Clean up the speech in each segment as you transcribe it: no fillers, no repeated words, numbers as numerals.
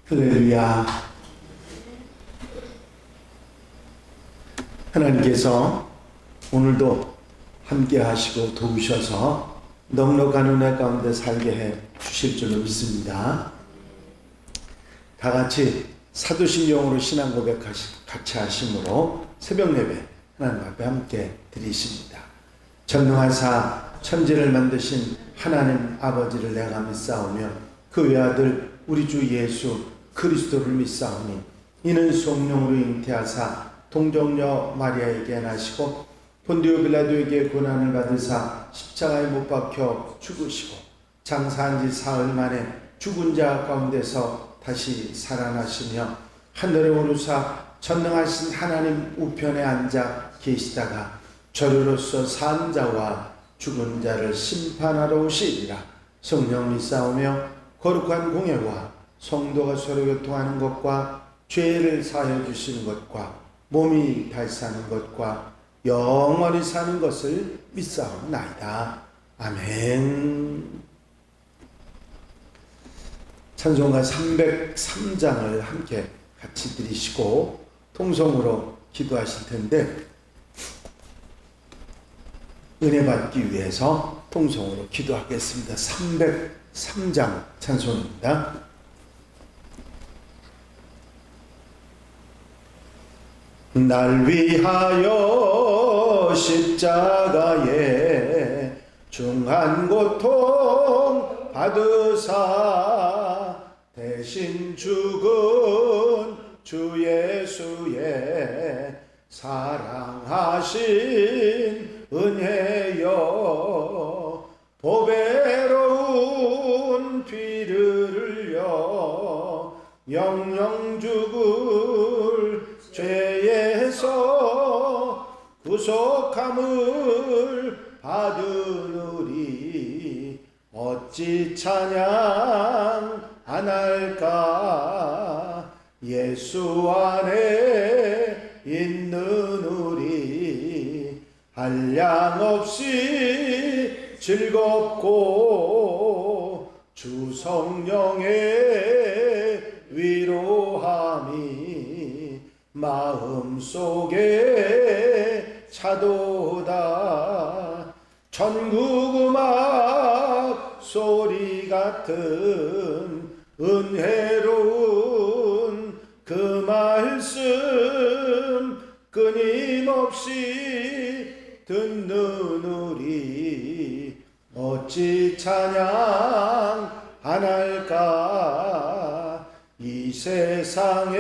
할렐루야. 하나님께서 오늘도 함께 하시고 도우셔서 넉넉한 은혜 가운데 살게 해 주실 줄로 믿습니다. 다 같이 사도신경으로 신앙 고백 같이 하심으로 새벽 예배 하나님 앞에 함께 드리십니다. 전능하사 천지를 만드신 하나님 아버지를 내가 믿사오며 그 외아들 우리 주 예수 그리스도를 믿사오니 이는 성령으로 잉태하사 동정녀 마리아에게 나시고 본디오 빌라도에게 고난을 받으사 십자가에 못 박혀 죽으시고 장사한 지 사흘 만에 죽은 자 가운데서 다시 살아나시며 하늘에 오르사 전능하신 하나님 우편에 앉아 계시다가 저리로서 산 자와 죽은 자를 심판하러 오시리라. 성령 믿사오며 거룩한 공예와 성도가 서로 교통하는 것과 죄를 사하여 주시는 것과 몸이 달사는 것과 영원히 사는 것을 믿사옵나이다. 아멘. 찬송가 303장을 함께 같이 드리시고 통성으로 기도하실 텐데 은혜 받기 위해서 통성으로 기도하겠습니다. 303장 찬송입니다. 날 위하여 십자가에 중한 고통 받으사 대신 죽은 주 예수의 사랑하신 은혜여 보배로운 피를 흘려 영영 죽을 죄에서 구속함을 받으리 어찌 찬양 안 할까 예수 안에 있는 우리 한량없이 즐겁고 주 성령의 위로함이 마음속에 차도다. 천국 음악 소리 같은 은혜로운 그 말씀 끊임없이 듣는 우리 어찌 찬양 안 할까 이 세상에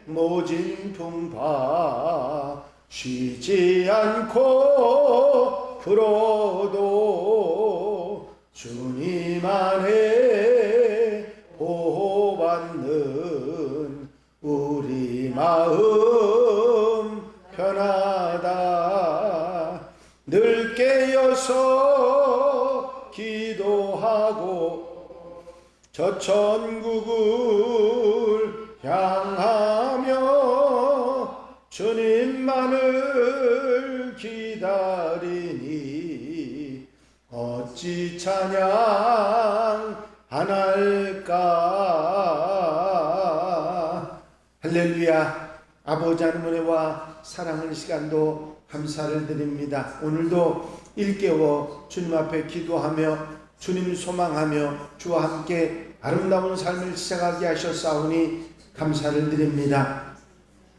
모진 풍파 쉬지 않고 풀어도 주님 안에 보호받는 우리 마음 편하다. 늘 깨어서 기도하고 저 천국을 향하며 주님만을 기다리니 어찌 찬양 안 할까. 할렐루야. 아버지 하나님 은혜와 사랑하는 시간도 감사를 드립니다. 오늘도 일깨워 주님 앞에 기도하며 주님 소망하며 주와 함께 아름다운 삶을 시작하게 하셨사오니 감사를 드립니다.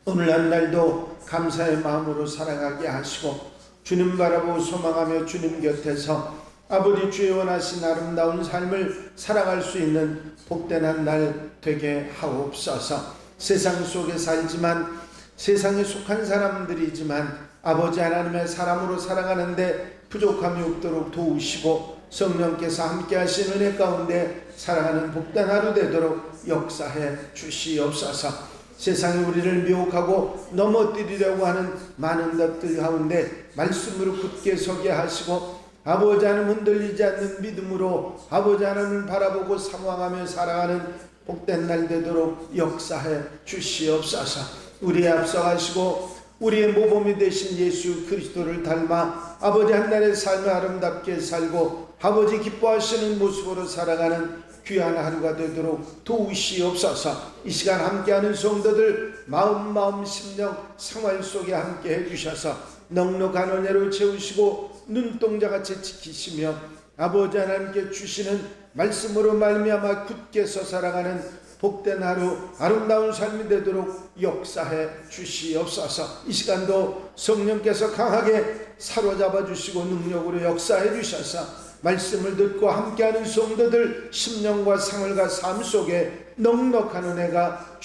오늘 한 날도 감사의 마음으로 살아가게 하시고 주님 바라보고 소망하며 주님 곁에서 아버지 주의 원하신 아름다운 삶을 살아갈 수 있는 복된 한 날 되게 하옵소서. 세상 속에 살지만 세상에 속한 사람들이지만 아버지 하나님의 사람으로 살아가는데 부족함이 없도록 도우시고 성령께서 함께 하신 은혜 가운데 살아가는 복된 하루 되도록 역사해 주시옵소서. 세상이 우리를 미혹하고 넘어뜨리려고 하는 많은 것들 가운데 말씀으로 굳게 서게 하시고 아버지 하나님 흔들리지 않는 믿음으로 아버지 하나님을 바라보고 사모하며 살아가는 복된 날 되도록 역사해 주시옵소서. 우리의 앞서가시고 우리의 모범이 되신 예수 그리스도를 닮아 아버지 한날의 삶을 아름답게 살고 아버지 기뻐하시는 모습으로 살아가는 귀한 하루가 되도록 도우시옵소서. 이 시간 함께하는 성도들 마음 심령 생활 속에 함께 해주셔서 넉넉한 은혜로 채우시고 눈동자같이 지키시며 아버지 하나님께 주시는 말씀으로 말미암아 굳게 서 살아가는 복된 하루 아름다운 삶이 되도록 역사해 주시옵소서. 이 시간도 성령께서 강하게 사로잡아 주시고 능력으로 역사해 주셔서 말씀을 듣고 함께하는 성도들 심령과 생활과 삶 속에 넉넉한 은혜가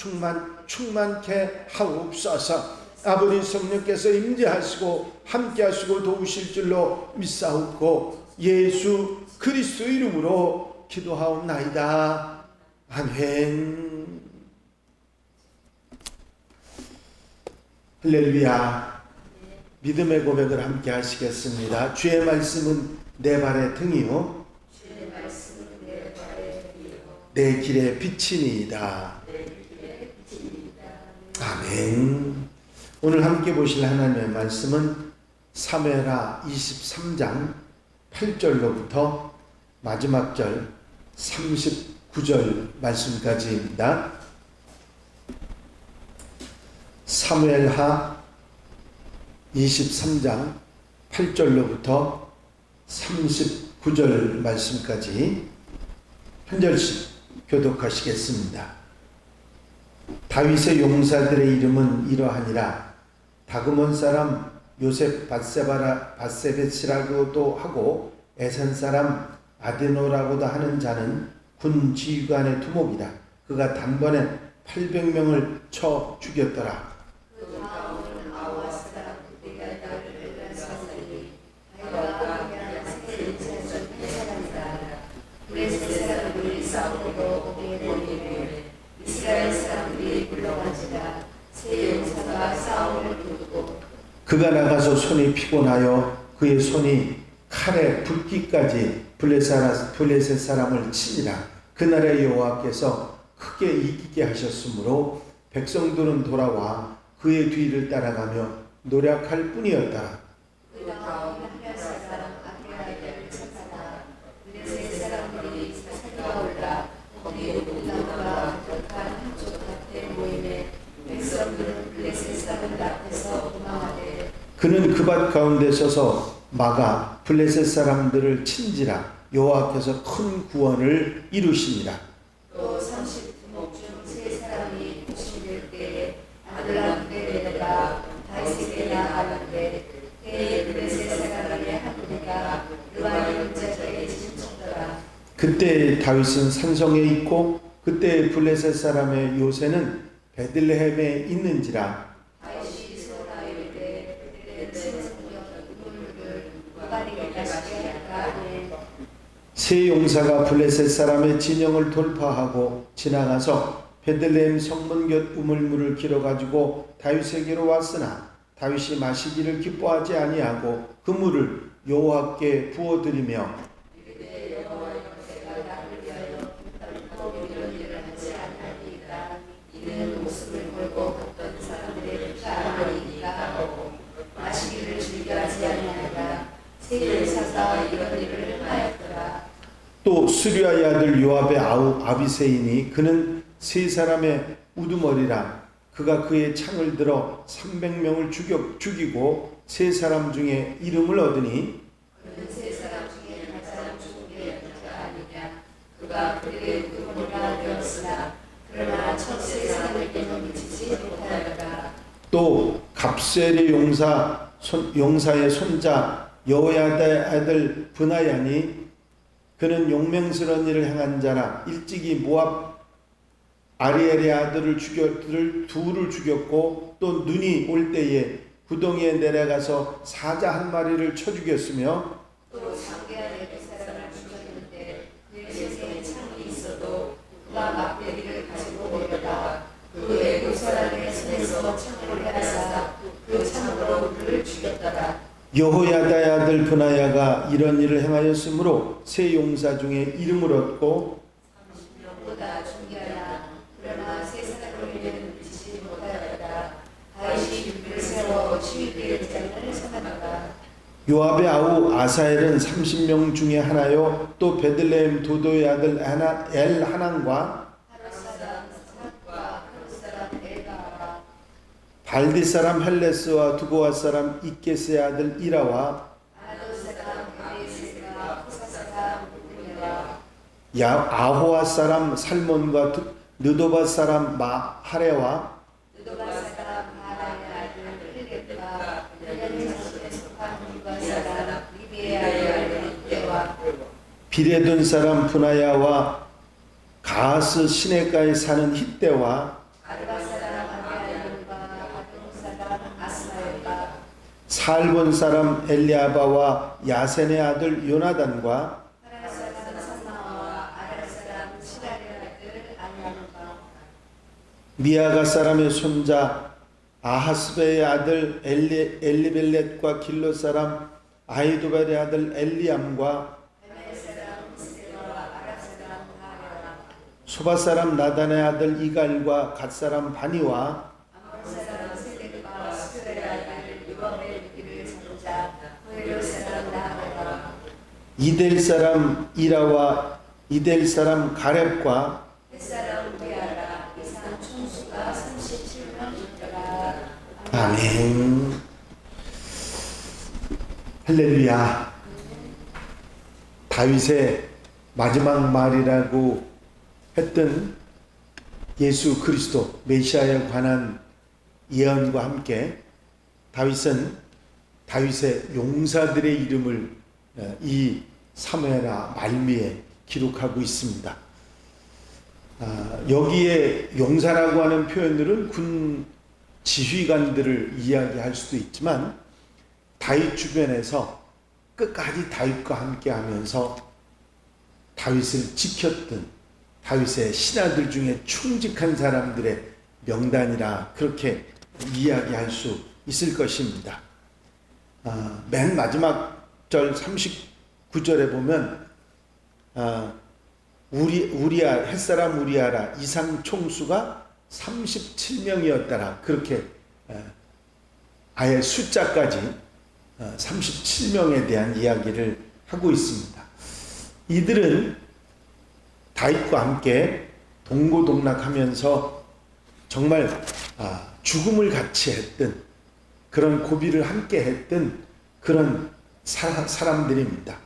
충만케 하옵소서. 아버지 성령께서 임재하시고 함께하시고 도우실 줄로 믿사옵고 예수 그리스도 이름으로 기도하옵나이다. 아멘. 할렐루야. 믿음의 고백을 함께 하시겠습니다. 주의 말씀은 내 발의 등이요 내 길의 빛이니이다. 아멘. 오늘 함께 보실 하나님의 말씀은 사무엘하 23장 8절로부터 마지막 절 39절 말씀까지입니다. 사무엘하 23장 8절로부터 39절 말씀까지 한 절씩 교독하시겠습니다. 다윗의 용사들의 이름은 이러하니라. 다그몬 사람 요셉 바세벳이라고도 하고 에산 사람 아데노라고도 하는 자는 군 지휘관의 두목이다. 그가 단번에 800명을 쳐 죽였더라. 그가 나가서 손이 피곤하여 그의 손이 칼에 붓기까지 블레셋 사람을 치니라. 그날에 여호와께서 크게 이기게 하셨으므로 백성들은 돌아와 그의 뒤를 따라가며 노력할 뿐이었다. 그는 그 밭 가운데 서서 막아 블레셋 사람들을 친지라. 여호와께서 큰 구원을 이루시니라. 또 30두목 중 세 사람이 부심될 때에 아둘람에 내려가 다윗에게 나아가는데 그의 블레셋 사람의 한 무리가 그와 용자에게 침쳤더라. 그때 다윗은 산성에 있고 그때 블레셋 사람의 요새는 베들레헴에 있는지라. 세 용사가 블레셋 사람의 진영을 돌파하고 지나가서 베들레헴 성문 곁 우물물을 길어가지고 다윗에게로 왔으나 다윗이 마시기를 기뻐하지 아니하고 그 물을 여호와께 부어드리며 또 수리아의 아들 요압의 아우 아비새이니 그는 세 사람의 우두머리라. 그가 그의 창을 들어 300명을 죽이고 세 사람 중에 이름을 얻으니 그는 세 사람 중에 한 사람 죽은 게 아니냐. 그가 그에게 우두머리가 되었으나 그러나 첫 세 사람에게는 미치지 못하였다. 또 갑셀의 용사의 손자 여호야다의 아들 브나야니 그는 용맹스러운 일을 행한 자라. 일찍이 모압 아리엘의 아들을 둘을 죽였고 또 눈이 올 때에 구덩이에 내려가서 사자 한 마리를 쳐 죽였으며 또 상계한 네 사람을 죽였는데 그의 손에 창이 있어도 그가 막대기를 가지고 모여다 그 애국 사람의 손에서 창을 빼앗아 그 창으로 그를 죽였더라. 여호야다의 아들 브나야가 이런 일을 행하였으므로 세 용사 중에 이름을 얻고 30명보다 존귀하나 그러나 세 사람에게는 미치지 못하였다. 다윗이 유비를 세워 치위기를 장을 삼았다. 요압의 아우 아사엘은 30명 중에 하나요. 또 베들레헴 도도의 아들 엘하난과 발디 사람 헬레스와 두고아 사람 이게스의 아들 이라와 아호아 사람 살몬과 느도바 사람 마하레와 비레돈 사람 분하야와 가스 시내가에 사는 hit대와 살본 사람 엘리아바와 야센의 아들 요나단과 미아가 사람의 손자 아하스베의 아들 엘리벨렛과 길로 사람 아히도벨의 아들 엘리암과 소바 사람 나단의 아들 이갈과 갓 사람 바니와 이델 사람 이라와 이델 사람 가렙과 아멘. 할렐루야. 다윗의 마지막 말이라고 했던 예수 그리스도 메시아에 관한 예언과 함께 다윗은 다윗의 용사들의 이름을 이 사무엘하 말미에 기록하고 있습니다. 여기에 용사라고 하는 표현들은 군 지휘관들을 이야기할 수도 있지만 다윗 주변에서 끝까지 다윗과 함께 하면서 다윗을 지켰던 다윗의 신하들 중에 충직한 사람들의 명단이라 그렇게 이야기할 수 있을 것입니다. 맨 마지막 절 39절에 보면 우리야 햇사람 우리아라 이상 총수가 37명이었더라. 그렇게 아예 숫자까지 37명에 대한 이야기를 하고 있습니다. 이들은 다윗과 함께 동고동락하면서 정말 죽음을 같이 했던 그런 고비를 함께 했던 그런 사람들입니다.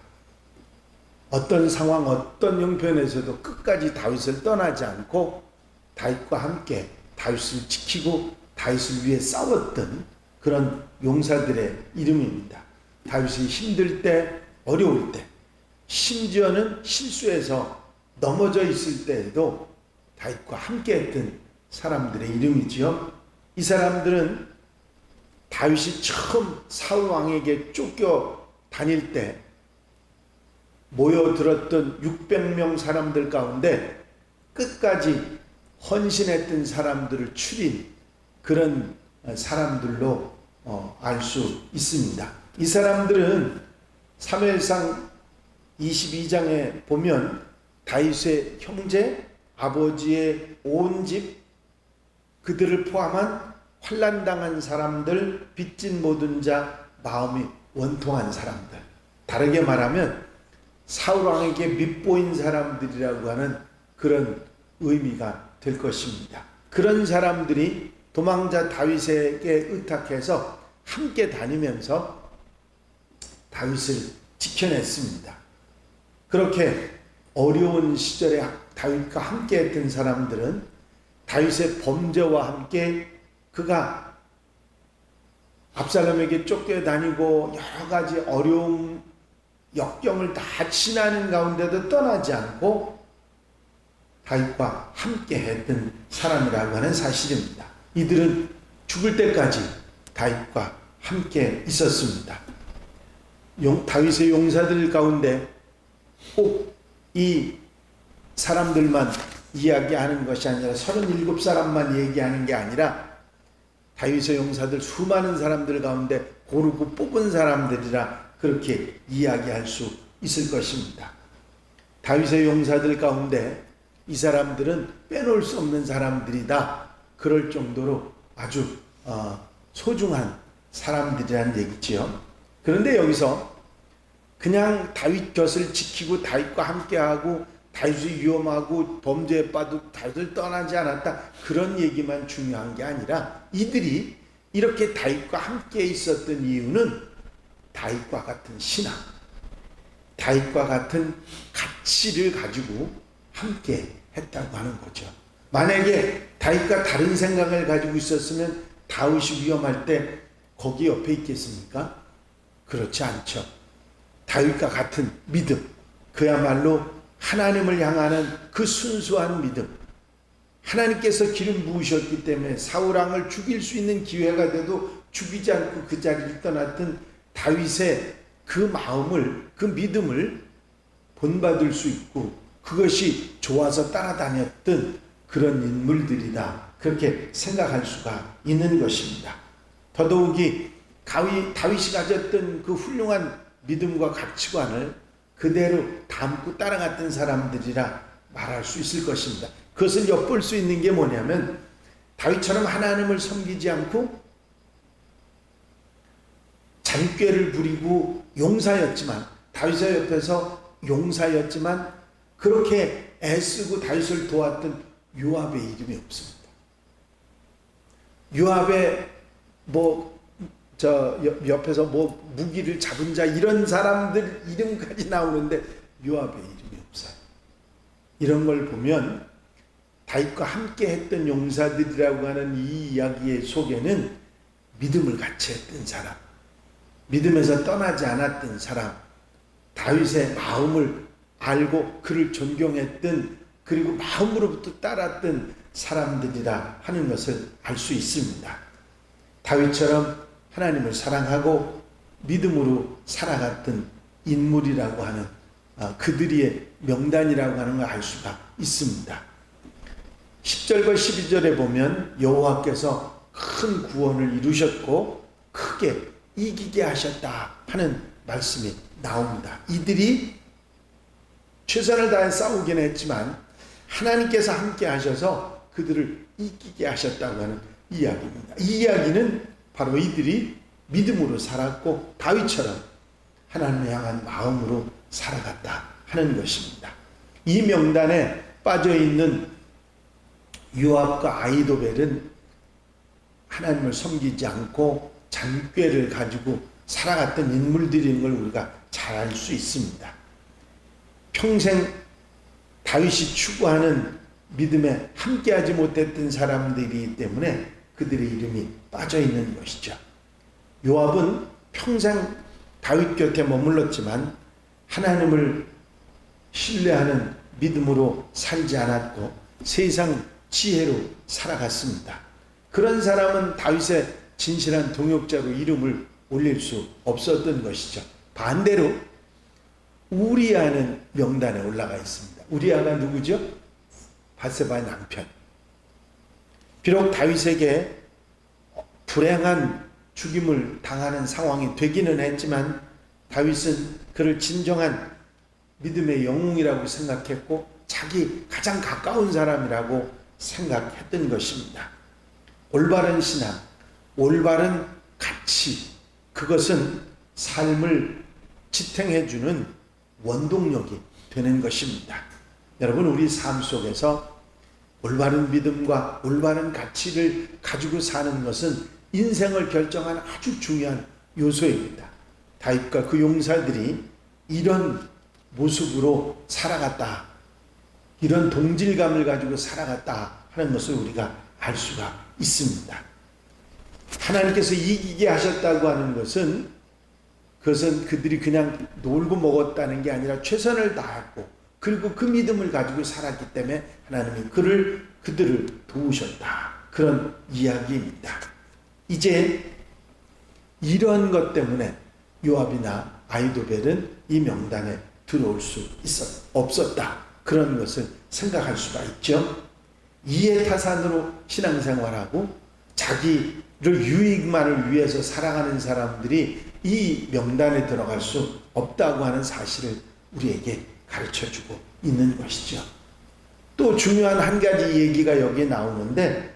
어떤 상황, 어떤 형편에서도 끝까지 다윗을 떠나지 않고 다윗과 함께 다윗을 지키고 다윗을 위해 싸웠던 그런 용사들의 이름입니다. 다윗이 힘들 때, 어려울 때, 심지어는 실수해서 넘어져 있을 때에도 다윗과 함께 했던 사람들의 이름이지요. 이 사람들은 다윗이 처음 사울 왕에게 쫓겨 다닐 때 모여들었던 600명 사람들 가운데 끝까지 헌신했던 사람들을 추린 그런 사람들로 알 수 있습니다. 이 사람들은 사무엘상 22장에 보면 다윗의 형제, 아버지의 온 집, 그들을 포함한 환난당한 사람들, 빚진 모든 자, 마음이 원통한 사람들. 다르게 말하면 사울왕에게 밉보인 사람들이라고 하는 그런 의미가 될 것입니다. 그런 사람들이 도망자 다윗에게 의탁해서 함께 다니면서 다윗을 지켜냈습니다. 그렇게 어려운 시절에 다윗과 함께 했던 사람들은 다윗의 범죄와 함께 그가 압살롬에게 쫓겨다니고 여러 가지 어려움, 역경을 다 지나는 가운데도 떠나지 않고 다윗과 함께 했던 사람이라고 하는 사실입니다. 이들은 죽을 때까지 다윗과 함께 있었습니다. 다윗의 용사들 가운데 꼭 이 사람들만 이야기하는 것이 아니라 37사람만 얘기하는 게 아니라 다윗의 용사들 수많은 사람들 가운데 고르고 뽑은 사람들이라 그렇게 이야기할 수 있을 것입니다. 다윗의 용사들 가운데 이 사람들은 빼놓을 수 없는 사람들이다. 그럴 정도로 아주 소중한 사람들이란 얘기지요. 그런데 여기서 그냥 다윗 곁을 지키고 다윗과 함께하고 다윗이 위험하고 범죄에 빠도 다윗을 떠나지 않았다, 그런 얘기만 중요한 게 아니라 이들이 이렇게 다윗과 함께 있었던 이유는 다윗과 같은 신앙, 다윗과 같은 가치를 가지고 함께 했다고 하는 거죠. 만약에 다윗과 다른 생각을 가지고 있었으면 다윗이 위험할 때 거기 옆에 있겠습니까? 그렇지 않죠. 다윗과 같은 믿음, 그야말로 하나님을 향하는 그 순수한 믿음, 하나님께서 기름 부으셨기 때문에 사울왕을 죽일 수 있는 기회가 돼도 죽이지 않고 그 자리를 떠났던 다윗의 그 마음을, 그 믿음을 본받을 수 있고 그것이 좋아서 따라다녔던 그런 인물들이다, 그렇게 생각할 수가 있는 것입니다. 더더욱이 다윗이 가졌던 그 훌륭한 믿음과 가치관을 그대로 담고 따라갔던 사람들이라 말할 수 있을 것입니다. 그것을 엿볼 수 있는 게 뭐냐면 다윗처럼 하나님을 섬기지 않고 잔꾀를 부리고 용사였지만, 다윗의 옆에서 용사였지만 그렇게 애쓰고 다윗을 도왔던 요압의 이름이 없습니다. 요압의 옆에서 무기를 잡은 자 이런 사람들 이름까지 나오는데 요압의 이름이 없어요. 이런 걸 보면 다윗과 함께 했던 용사들이라고 하는 이 이야기의 속에는 믿음을 같이 했던 사람, 믿음에서 떠나지 않았던 사람, 다윗의 마음을 알고 그를 존경했던, 그리고 마음으로부터 따랐던 사람들이라 하는 것을 알 수 있습니다. 다윗처럼 하나님을 사랑하고 믿음으로 살아갔던 인물이라고 하는 그들의 명단이라고 하는 걸 알 수가 있습니다. 10절과 12절에 보면 여호와께서 큰 구원을 이루셨고 크게 이기게 하셨다 하는 말씀이 나옵니다. 이들이 최선을 다해 싸우긴 했지만 하나님께서 함께 하셔서 그들을 이기게 하셨다고 하는 이야기입니다. 이 이야기는 바로 이들이 믿음으로 살았고 다윗처럼 하나님을 향한 마음으로 살아갔다 하는 것입니다. 이 명단에 빠져있는 요압과 아히도벨은 하나님을 섬기지 않고 잔꾀를 가지고 살아갔던 인물들인 걸 우리가 잘 알 수 있습니다. 평생 다윗이 추구하는 믿음에 함께하지 못했던 사람들이기 때문에 그들의 이름이 빠져있는 것이죠. 요압은 평생 다윗 곁에 머물렀지만 하나님을 신뢰하는 믿음으로 살지 않았고 세상 지혜로 살아갔습니다. 그런 사람은 다윗의 진실한 동역자로 이름을 올릴 수 없었던 것이죠. 반대로 우리아는 명단에 올라가 있습니다. 우리아가 누구죠? 밧세바의 남편. 비록 다윗에게 불행한 죽임을 당하는 상황이 되기는 했지만 다윗은 그를 진정한 믿음의 영웅이라고 생각했고 자기 가장 가까운 사람이라고 생각했던 것입니다. 올바른 신앙, 올바른 가치, 그것은 삶을 지탱해주는 원동력이 되는 것입니다. 여러분, 우리 삶 속에서 올바른 믿음과 올바른 가치를 가지고 사는 것은 인생을 결정하는 아주 중요한 요소입니다. 다윗과 그 용사들이 이런 모습으로 살아갔다, 이런 동질감을 가지고 살아갔다 하는 것을 우리가 알 수가 있습니다. 하나님께서 이기게 하셨다고 하는 것은 그것은 그들이 그냥 놀고 먹었다는 게 아니라 최선을 다했고 그리고 그 믿음을 가지고 살았기 때문에 하나님이 그들을 도우셨다, 그런 이야기입니다. 이제 이런 것 때문에 요압이나 아히도벨은 이 명단에 들어올 수 없었다, 그런 것을 생각할 수가 있죠. 이해타산으로 신앙생활하고 자기를 유익만을 위해서 살아가는 사람들이 이 명단에 들어갈 수 없다고 하는 사실을 우리에게 가르쳐주고 있는 것이죠. 또 중요한 한 가지 얘기가 여기에 나오는데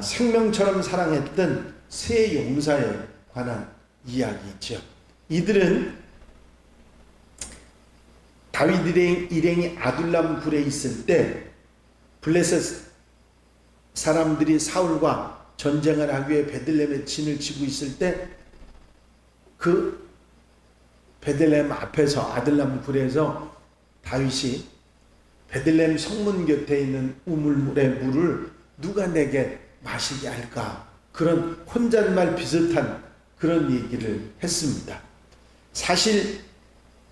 생명처럼 사랑했던 세 용사에 관한 이야기죠. 이들은 다윗 일행이 아둘람 굴에 있을 때 블레셋 사람들이 사울과 전쟁을 하기 위해 베들레헴에 진을 치고 있을 때 그 베들레헴 앞에서 아둘람 굴에서 다윗이 베들레헴 성문 곁에 있는 우물물의 물을 누가 내게 마시게 할까? 그런 혼잣말 비슷한 그런 얘기를 했습니다. 사실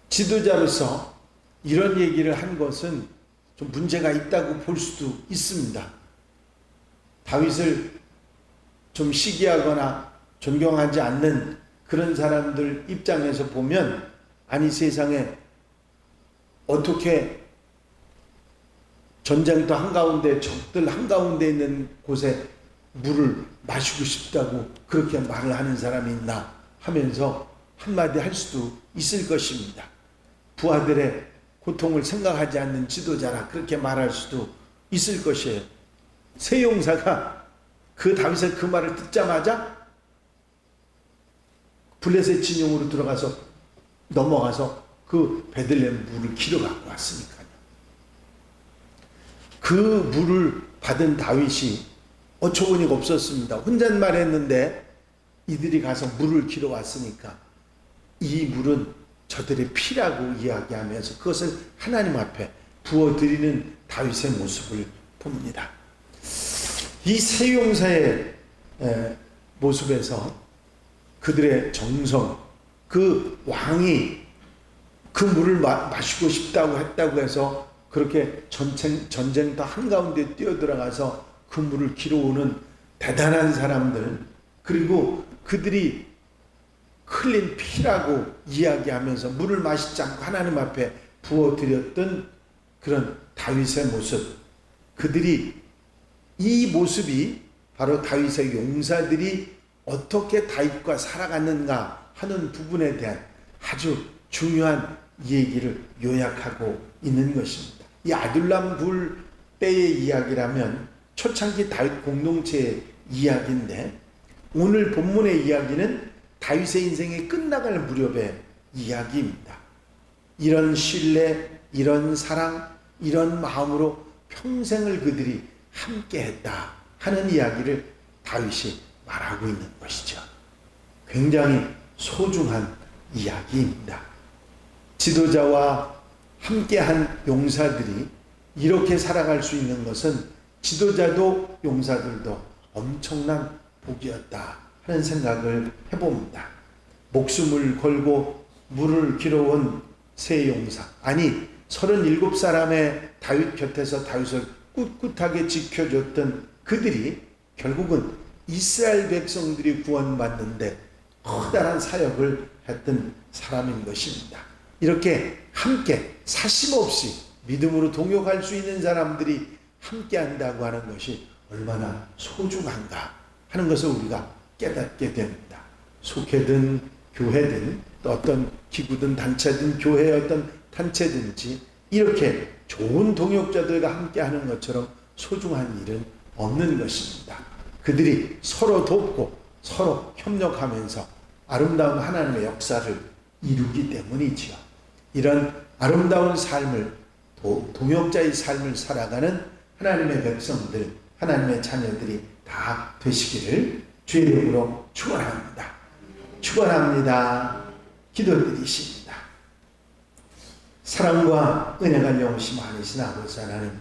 지도자로서 이런 얘기를 한 것은 좀 문제가 있다고 볼 수도 있습니다. 다윗을 좀 시기하거나 존경하지 않는 그런 사람들 입장에서 보면 아니 세상에 어떻게 전쟁터 한가운데 적들 한가운데 있는 곳에 물을 마시고 싶다고 그렇게 말을 하는 사람이 있나 하면서 한마디 할 수도 있을 것입니다. 부하들의 고통을 생각하지 않는 지도자라 그렇게 말할 수도 있을 것이에요. 세 용사가 그 다윗의 그 말을 듣자마자 블레셋 진영으로 들어가서 넘어가서 그 베들레헴 물을 기러 갖고 왔으니까요. 그 물을 받은 다윗이 어처구니가 없었습니다. 혼잣말 했는데 이들이 가서 물을 기러 왔으니까 이 물은 저들의 피라고 이야기하면서 그것을 하나님 앞에 부어드리는 다윗의 모습을 봅니다. 이 세 용사의 모습에서 그들의 정성, 그 왕이 그 물을 마시고 싶다고 했다고 해서 그렇게 전쟁터 한가운데 뛰어들어가서 그 물을 기러오는 대단한 사람들, 그리고 그들이 흘린 피라고 이야기하면서 물을 마시지 않고 하나님 앞에 부어드렸던 그런 다윗의 모습, 그들이 이 모습이 바로 다윗의 용사들이 어떻게 다윗과 살아갔는가 하는 부분에 대한 아주 중요한 얘기를 요약하고 있는 것입니다. 이 아둘람 굴 때의 이야기라면 초창기 다윗 공동체의 이야기인데 오늘 본문의 이야기는 다윗의 인생이 끝나갈 무렵의 이야기입니다. 이런 신뢰, 이런 사랑, 이런 마음으로 평생을 그들이 함께했다 하는 이야기를 다윗이 말하고 있는 것이죠. 굉장히 소중한 이야기입니다. 지도자와 함께한 용사들이 이렇게 살아갈 수 있는 것은 지도자도 용사들도 엄청난 복이었다 하는 생각을 해봅니다. 목숨을 걸고 물을 길어온 세 용사, 아니 37사람의 다윗 곁에서 다윗을 꿋꿋하게 지켜줬던 그들이 결국은 이스라엘 백성들이 구원받는데 커다란 사역을 했던 사람인 것입니다. 이렇게 함께 사심없이 믿음으로 동역할 수 있는 사람들이 함께 한다고 하는 것이 얼마나 소중한가 하는 것을 우리가 깨닫게 됩니다. 속회든 교회든 또 어떤 기구든 단체든 교회의 어떤 단체든지 이렇게 좋은 동역자들과 함께 하는 것처럼 소중한 일은 없는 것입니다. 그들이 서로 돕고 서로 협력하면서 아름다운 하나님의 역사를 이루기 때문이지요. 이런 아름다운 삶을 동역자의 삶을 살아가는 하나님의 백성들, 하나님의 자녀들이 다 되시기를 주의 이름으로 축원합니다. 축원합니다. 기도드리십니다. 사랑과 은혜가 영원히 많으신 아버지 하나님,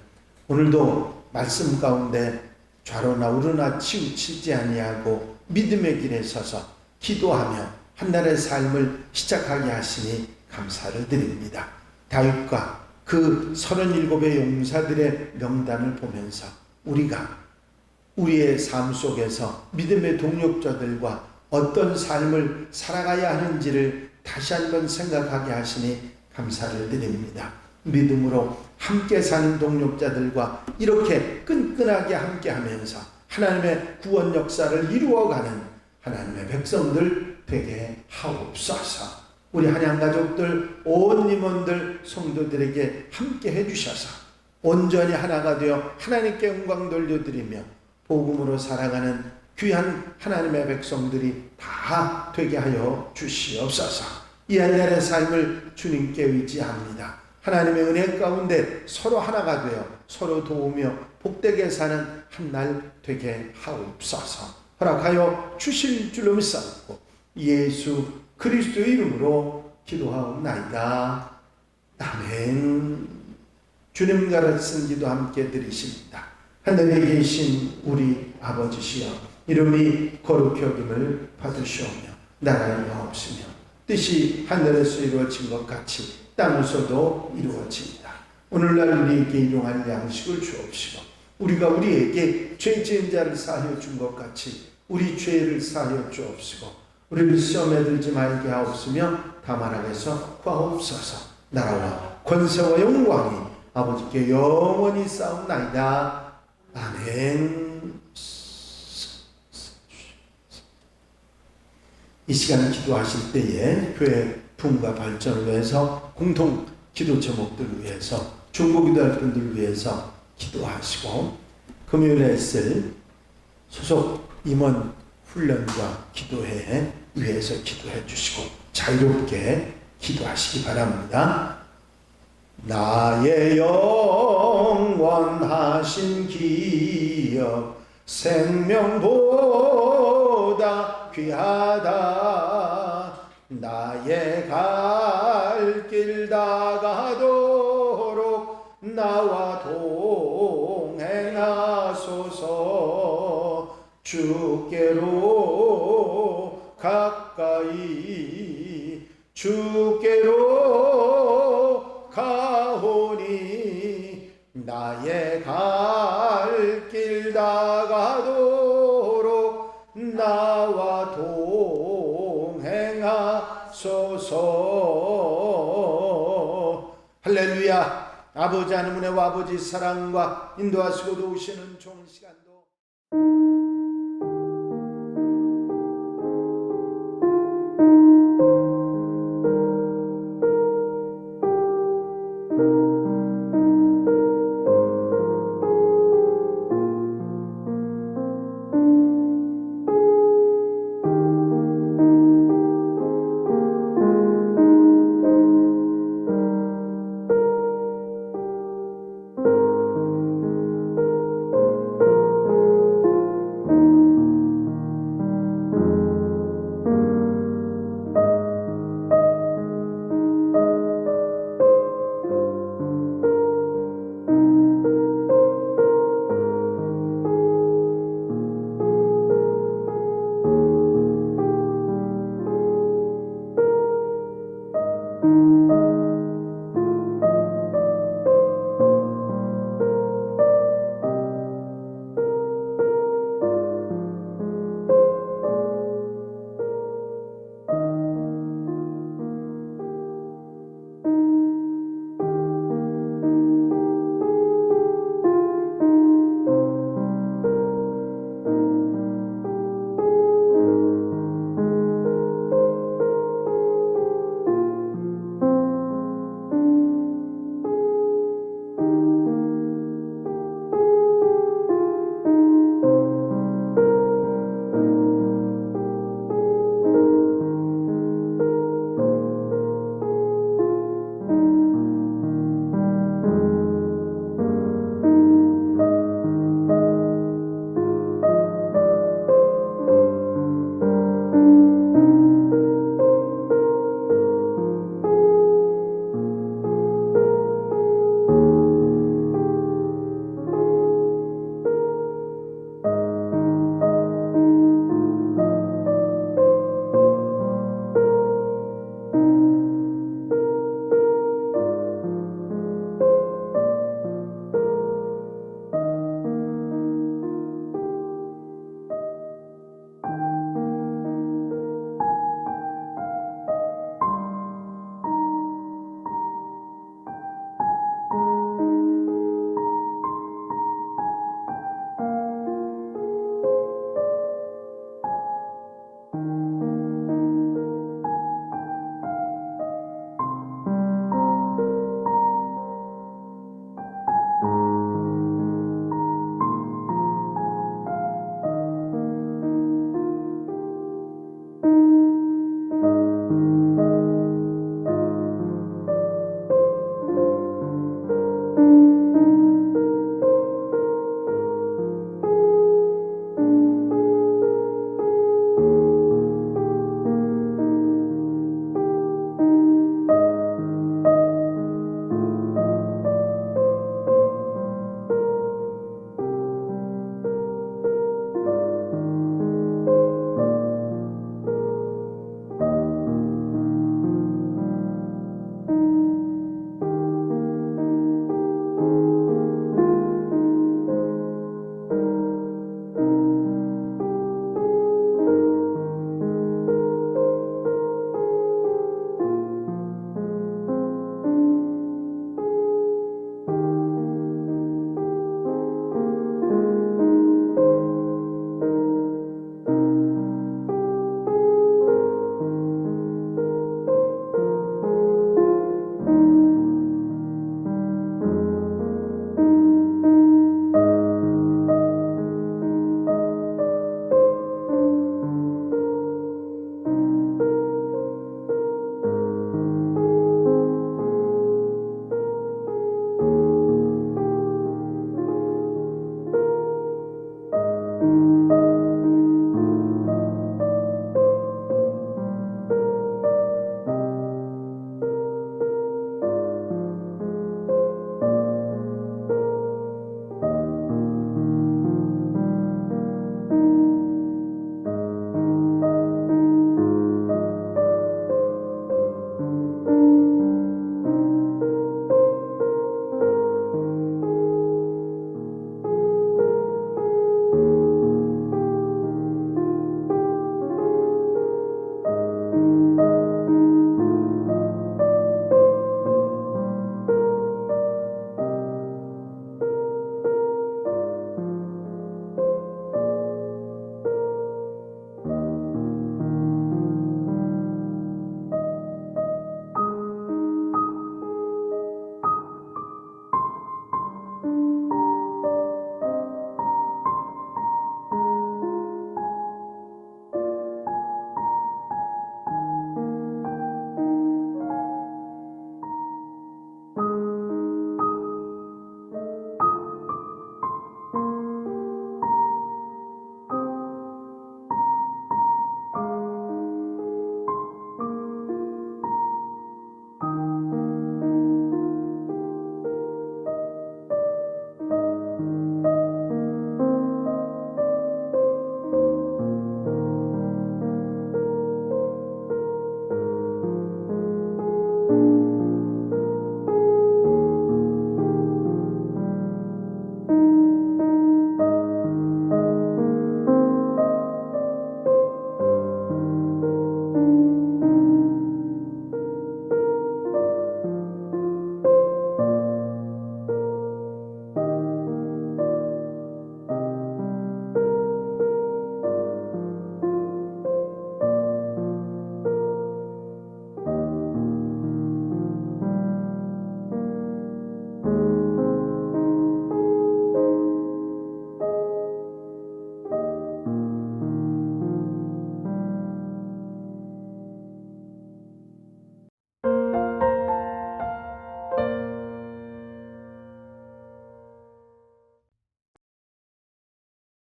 오늘도 말씀 가운데 좌로나 우로나 치우치지 아니하고 믿음의 길에 서서 기도하며 한날의 삶을 시작하게 하시니 감사를 드립니다. 다윗과 그 37의 용사들의 명단을 보면서 우리가 우리의 삶 속에서 믿음의 동역자들과 어떤 삶을 살아가야 하는지를 다시 한번 생각하게 하시니 감사를 드립니다. 믿음으로 함께 사는 동역자들과 이렇게 끈끈하게 함께 하면서 하나님의 구원 역사를 이루어가는 하나님의 백성들 되게 하옵소서. 우리 한양가족들, 온 임원들, 성도들에게 함께 해주셔서 온전히 하나가 되어 하나님께 영광 돌려드리며 복음으로 살아가는 귀한 하나님의 백성들이 다 되게 하여 주시옵소서. 이 한날의 삶을 주님께 의지합니다. 하나님의 은혜 가운데 서로 하나가 되어 서로 도우며 복되게 사는 한 날 되게 하옵소서. 허락하여 주실 줄로 믿사옵고 예수 그리스도의 이름으로 기도하옵나이다. 아멘. 주님 가르친 기도 함께 드리십니다. 하늘에 계신 우리 아버지시여, 이름이 거룩히 여김을 받으시오며 나라의 마옵시며 뜻이 하늘에서 이루어진 것 같이 땅에서도 이루어집니다. 오늘날 우리에게 일용할 양식을 주옵시고 우리가 우리에게 죄 지은 자를 사하여 준 것 같이 우리 죄를 사하여 주옵시고 우리를 시험에 들지 말게 하옵시며 다만 악에서 구하옵소서. 나라와 권세와 영광이 아버지께 영원히 싸움나이다. 아멘. 이 시간 기도하실 때에 교회 부흥과 발전을 위해서 공통 기도 제목들을 위해서 중보기도할 분들을 위해서 기도하시고 금요일에 있을 소속 임원 훈련과 기도회 위해서 기도해 주시고 자유롭게 기도하시기 바랍니다. 나의 영원하신 기업 생명보다 귀하다. 나의 갈 길 다가도록 나와 동행하소서. 주께로 가까이 주께로 가오니 나의 갈 길 다가도록 나와 동행하소서. 할렐루야. 아버지 하나님의 은혜와 아버지 사랑과 인도하시고 도우시는 좋은 시간도